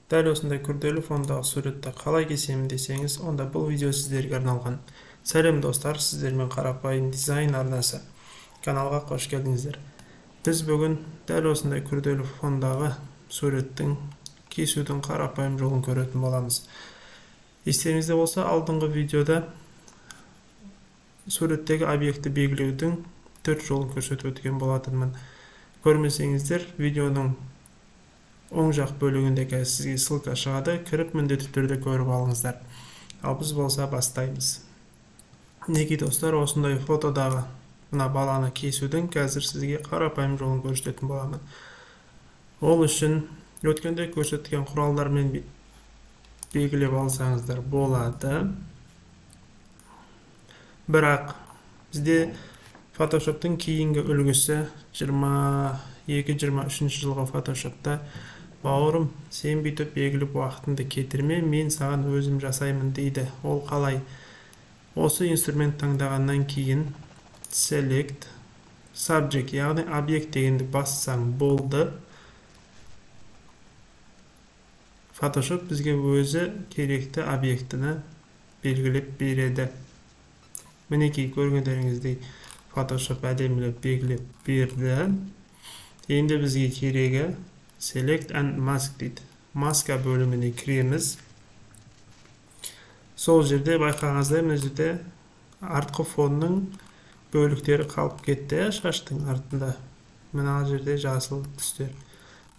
Дәл осындай күрделі фондағы суретті қалай кесемін десеңіз, онда бұл видео сіздерге арналған. Сәлем достар, сіздермен қарапайым дизайн арнасы каналға қош келдіңіздер. Біз бүгін дәл осындай күрделі фондағы суреттің кесудің қарапайым жолын көретін боламыз. Естеріңізде болса, алдыңғы видеода суреттегі объекті белгілеудің 4 жолын көрсетіп өткен болатынмын. Көрмесеңіздер, видеоның оң жақ бөлігінде сізге ссылка шығады, кіріп міндетті түрде көріп алыңыздар. Ал біз болса бастаймыз. Неге достар, осындай фотодағы мына баланы кесудің қазір сізге қарапайым жолын көрсететін боламын. Ол үшін өткенде көрсеткен құралдармен белгілеп алсаңыздар болады. Бірақ бізде Photoshop'тың кейінгі үлгісі 22-23 жылғы Photoshop'та бауырым, сен бүйтіп белгілеп уақытыңды кетірме, мен саған өзім жасаймын дейді. Ол қалай? Осы инструмент таңдағаннан кейін Select Subject, яғни объект дегенді бассаң болды. Photoshop бізге өзі керекті объектіні белгілеп береді. Мінекей көргендеріңіздей Photoshop әдемілеп белгілеп берді. Енді бізге керегі Select and Mask дейді. Маска бөліміне кіреміз. Сол жерде байқағаныңыздай, мына жерде артқы фонның бөліктері қалып кетті, шаштың артында. Мына жерде жасыл түстер.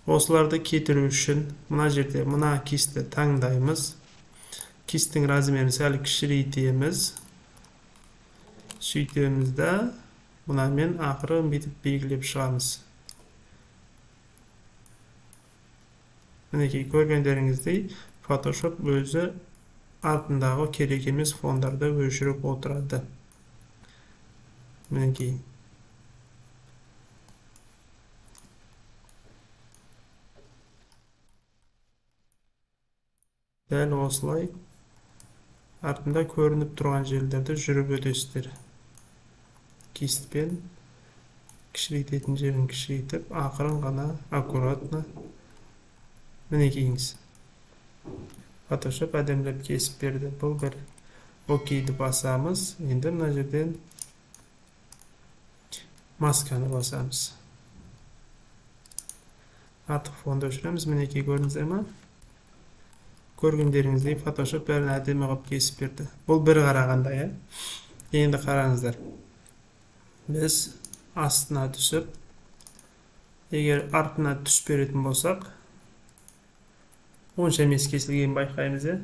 Осыларды кетіру үшін мына жерде мына кисті таңдаймыз. Кистің размерін сәл кішірейтеміз. Сөйтемізді мұнамен ақыры бүйтіп белгілеп шығамыз. Мінекей көргендеріңіздей Photoshop өзі артындағы керек емес фондарды өшіріп отырады. Мінекей. Дәл осылай артында көрініп тұрған жерлерді жүріп өтесіздер. Кистпен кішірейтетін жерін кішірейтіп, ақырын ғана аккуратно мінекейіңіз. Photoshop әдемілеп кесіп берді. Бұл бір окейді басамыз. Енді мына жерден масканы басамыз. Артық фонды өшіреміз. Мінекей көрдіңіздер ме? Көргендеріңіздей Photoshop бәрін әдемі қылып кесіп берді. Бұл бір қарағанда, иә? Енді қараңыздар. Біз астына түсіп, егер артына түс беретін болсақ, онша емес кесілген байқаймыз, иә?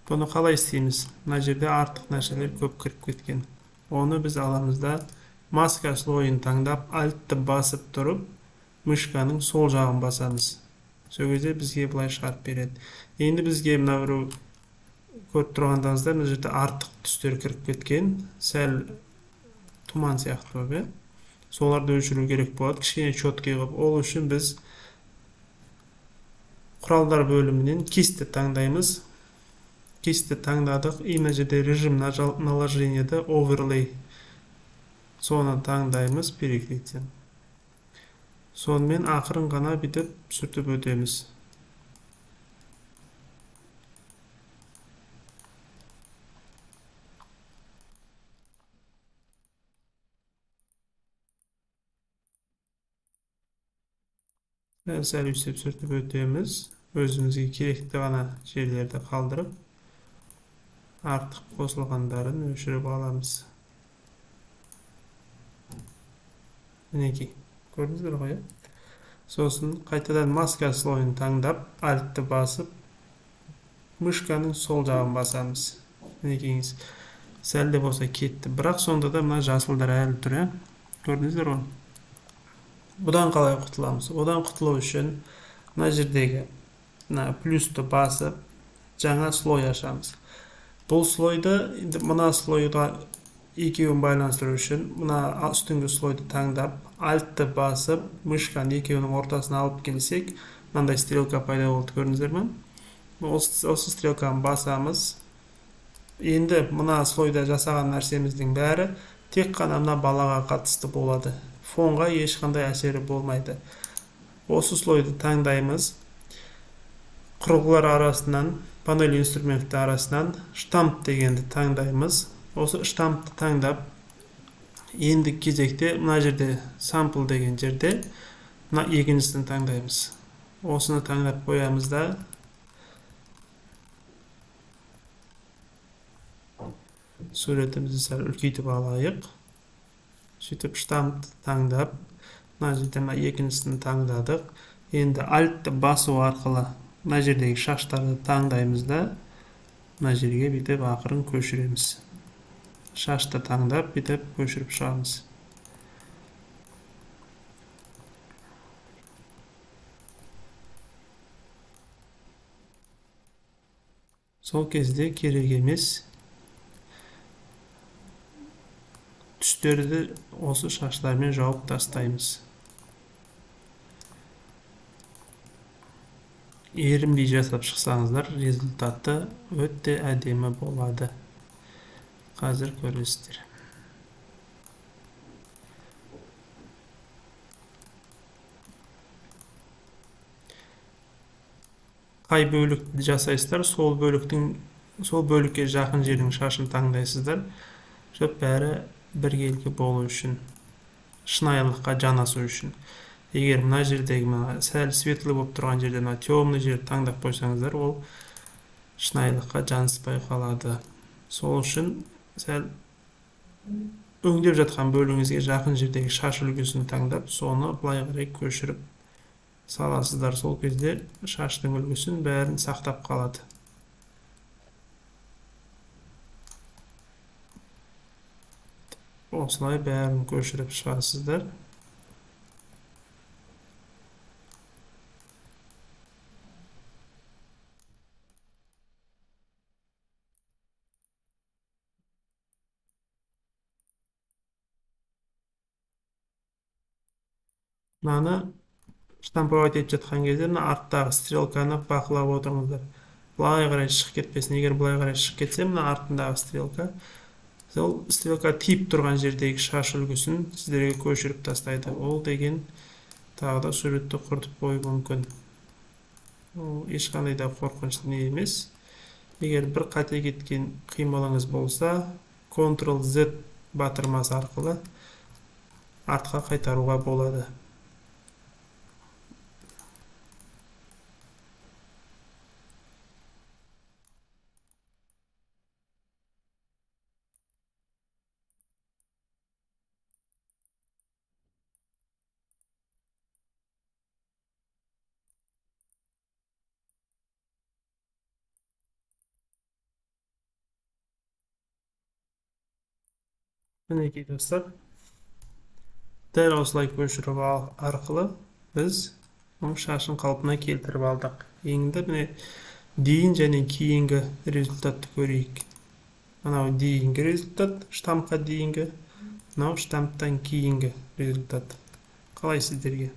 Бұны қалай істейміз? Мына жерде артық нәрселер көп кіріп кеткен. Оны біз аламыз да маска слойын таңдап, альтты басып тұрып, мышканың сол жағын басамыз. Сол кезде бізге бұлай шығарып береді. Енді бізге мына бір көріп тұрғандағызда, мына жерде артық түстер кіріп кеткен, сәл тұман сияқты көп, соларды өшіру керек болады, кішкене четкий қылып. Ол үшін біз құралдар бөлімінен кисті таңдаймыз. Кисті таңдадық. И мына жерде режим наложениеде overlay. Соны таңдаймыз, перекликтен. Сонымен ақырын ғана бүйтіп сүртіп өтеміз. Сәл үстеп сүртіп өтеміз. Өзімізге керекті ғана жерлерді қалдырып, артық қосылғандарын өшіріп аламыз. Мінекей, көрдіңіздер ғой? Сосын қайтадан маска слойын таңдап, альтты басып, мышканың сол жағын басамыз. Мінекейіңіз, сәл де болса кетті. Бірақ сонда да мына жасылдар әлі тұр, көрдіңіздер ғой? Бұдан қалай құтыламыз? Одан құтылу үшін мына жердегі плюсті басып, жаңа слой ашамыз. Бұл слойды, мына слойға екеуін байланыстыру үшін, мына үстіңгі слойды таңдап, альтты басып, мышканы екеуінің ортасына алып келсек, мынандай стрелка пайда болды, көрдіңіздер ме? Осы стрелканы басамыз. Енді мына слойда жасаған нәрсеміздің бәрі тек қана мына балаға қатысты болады. Фонға ешқандай әсері болмайды. Осы слойды таңдаймыз. құрылғылар арасынан, панель инструменті арасынан штамп дегенді таңдаймыз. Осы штампты таңдап, енді кезекте мына жерде сампл деген жерде мына екіншісін таңдаймыз. Осыны таңдап қоямыз да суретімізді сәл үлкейтіп алайық. Сөйтіп штампты таңдап, мына жерде екіншісін таңдадық. Енді альтты басу арқылы мына жердегі шаштарды таңдаймыз да мына жерге бүйтіп ақырын көшіреміз. Шашты таңдап бүйтіп көшіріп шығамыз. Сол кезде керек емес түстерді осы шаштармен жауып тастаймыз. Ерінбей жасап шықсаңыздар, результаты өте әдемі болады. Қазір көресіздер. Қай бөлікті жасайсыздар, сол бөлікке жақын жердің шашын таңдайсыздар. Жоқ, бәрі біркелкі болу үшін, шынайылыққа жанасу үшін. Егер мына жердегі сәл светлый болып тұрған жерде темный жерді таңдап қойсаңыздар, ол шынайылыққа жаныспай қалады. Сол үшін сәл өңдеп жатқан бөлігіңізге жақын жердегі шаш үлгісін таңдап, соны былай қарай көшіріп саласыздар. Сол кезде шаштың үлгісін бәрін сақтап қалады. Осылай бәрін көшіріп шығасыздар. Мынаны штамповать етіп жатқан кезде арттағы стрелканы бақылап отырыңыздар. Былай қарай шығып кетпесін. Егер былай қарай шығып кетсе, мына артындағы стрелка, сол стрелка тиіп тұрған жердегі шаш үлгісін сіздерге көшіріп тастайды. Ол деген тағы да суретті құртып қою мүмкін. Ол ешқандай да қорқынышты не емес. Егер бір қате кеткен қимылыңыз болса, Ctrl-Z батырмасы арқылы артқа қайтаруға болады. Мінекей достар, дәл осылай көшіріп арқылы біз шашын қалпына келтіріп алдық. Енді міне дейін және кейінгі результатты көрейік. Мынау дейінгі результат, штампқа дейінгі, мынау штамптан кейінгі результат. Қалай сіздерге?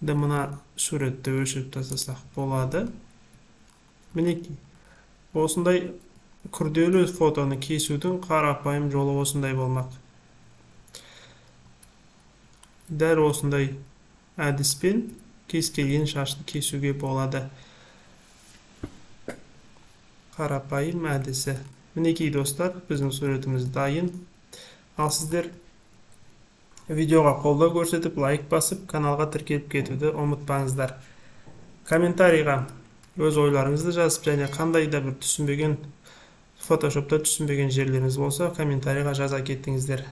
Мына суретті өшіріп тастасақ болады. Мінекей, осындай күрделі фотоны кесудің қарапайым жолы осындай болмақ. Дәл осындай әдіспен кез келген шашты кесуге болады. Қарапайым әдісі. Мінекей достар, біздің суретіміз дайын. Ал сіздер видеоға қолдау көрсетіп, лайк басып, каналға тіркеліп кетуді ұмытпаңыздар. Комментарийға өз ойларыңызды жазып, және қандай да бір түсінбеген, фотошопта түсінбеген жерлеріңіз болса, комментарийға жаза кеттіңіздер.